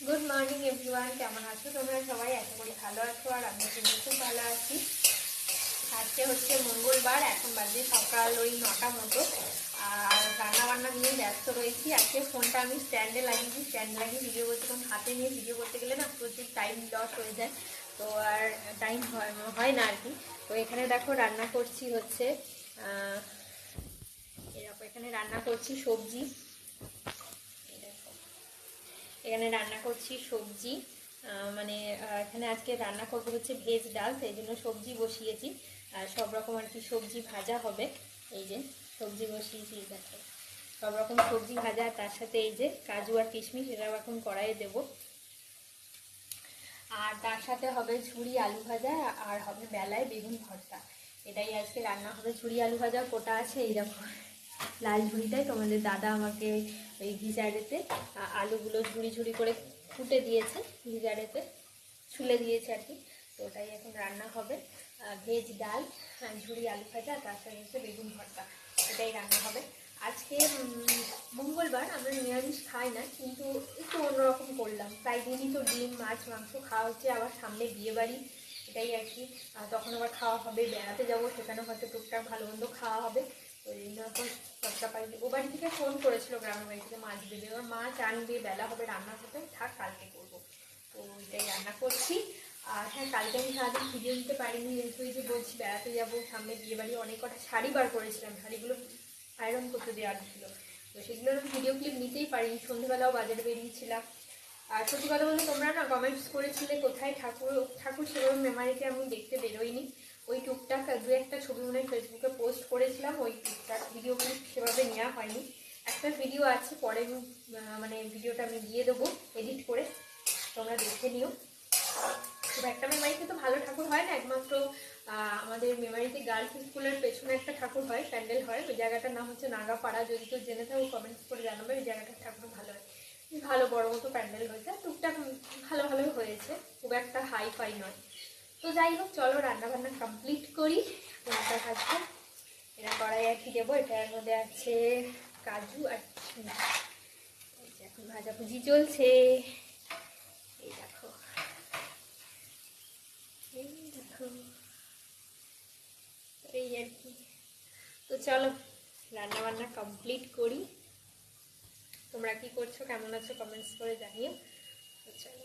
Good morning everyone, কেমন আছো তোমরা সবাই? আশা করি ভালো আছো আর আমি কিন্তু খুব ভালো আছি। আজকে হচ্ছে মঙ্গলবার, এখন বাজে সকাল ওই 9টা মতো। আর রান্নাবান্না নিয়ে ব্যস্ত রয়েছি। আজকে ফোনটা আমি স্ট্যান্ডে লাগিয়ে ভিডিও করতে, কারণ হাতে নিয়ে ভিডিও করতে গেলে না প্রচুর টাইম লস হয়ে যায়, তো আর টাইম হয় না আর কি। তো এখানে দেখো রান্না করছি হচ্ছে এরকম, এখানে রান্না করছি সবজি। এখানে রান্না করছি সবজি, মানে এখানে আজকে রান্না করবো হচ্ছে ভেজ ডাল, সেই জন্য সবজি বসিয়েছি। আর সব রকম আর কি সবজি ভাজা হবে। এই যে সবজি বসিয়েছি, দেখো সব রকম সবজি ভাজা, তার সাথে এই যে কাজু আর কিশমিশ, এটাও এখন কড়াইয়ে দেবো। আর তার সাথে হবে ঝুড়ি আলু ভাজা, আর হবে বেলায় বেগুন ভর্তা। এটাই আজকে রান্না হবে। ঝুড়ি আলু ভাজা কোটা আছে এই দেখো, লাল ঝুড়িটাই তোমাদের দাদা আমাকে ওই গিজারেতে আলুগুলো ঝুড়ি ঝুড়ি করে ফুটে দিয়েছে, গিজারেতে ছুলে দিয়েছে আর কি। তো ওটাই এখন রান্না হবে। ভেজ ডাল, ঝুড়ি আলু ভাজা, তার সাথে হচ্ছে বেগুন ভর্তা, এটাই রান্না হবে। আজকে মঙ্গলবার, আমরা নিরামিষ খাই না, কিন্তু একটু অন্যরকম করলাম। প্রায় দিনই তো ডিম মাছ মাংস খাওয়া হচ্ছে, আবার সামনে বিয়েবাড়ি, এটাই আর কি। তখন আবার খাওয়া হবে, বেড়াতে যাবো, সেখানে হয়তো টুকটাক ভালো মন্দ খাওয়া হবে। ওই জন্য এখন সবটা পাই। ও বাড়ি থেকে ফোন করেছিল, গ্রামের বাড়ি থেকে মাছ দেবে, এবার মাছ আনবে, বেলা হবে, রান্না করতে থাক, কালকে করবো। তো এটাই রান্না করছি। আর হ্যাঁ, কালকে আমি সারাদিন ভিডিও দিতে পারিনি, যেহেতু এই যে বলছি বেড়াতে যাবো, সামনে বিয়েবাড়ি, অনেক কটা শাড়ি বার করেছিলাম, শাড়িগুলো আয়রন করতে দেওয়ার ছিল, তো সেগুলোর আমি ভিডিও ক্লিপ নিতেই পারিনি। সন্ধ্যেবেলাও বাজারে বেরিয়েছিলাম। আর সত্যি কথা বলতে তোমরা না কমেন্টস করেছিলে কোথায় ঠাকুর সেরকম মেমারিতে আমি দেখতে বেরোইনি। ওই টুকটাক দু একটা ছবি মনে হয় ফেসবুকে পোস্ট করেছিলাম, ওই টুকটাক ভিডিও ক্লিপ সেভাবে নেওয়া হয়নি। একটা ভিডিও আছে, পরে মানে ভিডিওটা আমি দিয়ে দেবো এডিট করে, তোমরা দেখে নিও। খুব একটা মেমারিতে তো ভালো ঠাকুর হয় না, একমাত্র আমাদের মেমারিতে গার্লস স্কুলের পেছনে একটা ঠাকুর হয়, প্যান্ডেল হয়, ওই জায়গাটার নাম হচ্ছে নাগাপাড়া। যদি কেউ জেনে থাকো কমেন্টস করে জানাবে। ওই জায়গাটার ঠাকুর ভালো হয়, ভালো বড় মতো প্যান্ডেল হয়েছে, টুকটাক ভালো ভালোই হয়েছে, খুব একটা হাই ফাই নয়। তো যাই হোক, চলো রান্নাবান্না কমপ্লিট করি। কোনটা ভাজবো, এটা কড়াই আর কি দেবো। এটার মধ্যে আছে কাজু আর এখন ভাজাভুজি চলছে, এই দেখো, এই দেখো, এই আর কি। তো চলো রান্না বান্না কমপ্লিট করি। তোমরা কি করছো, কেমন আছো, কমেন্টস করে জানিও। তো চলো।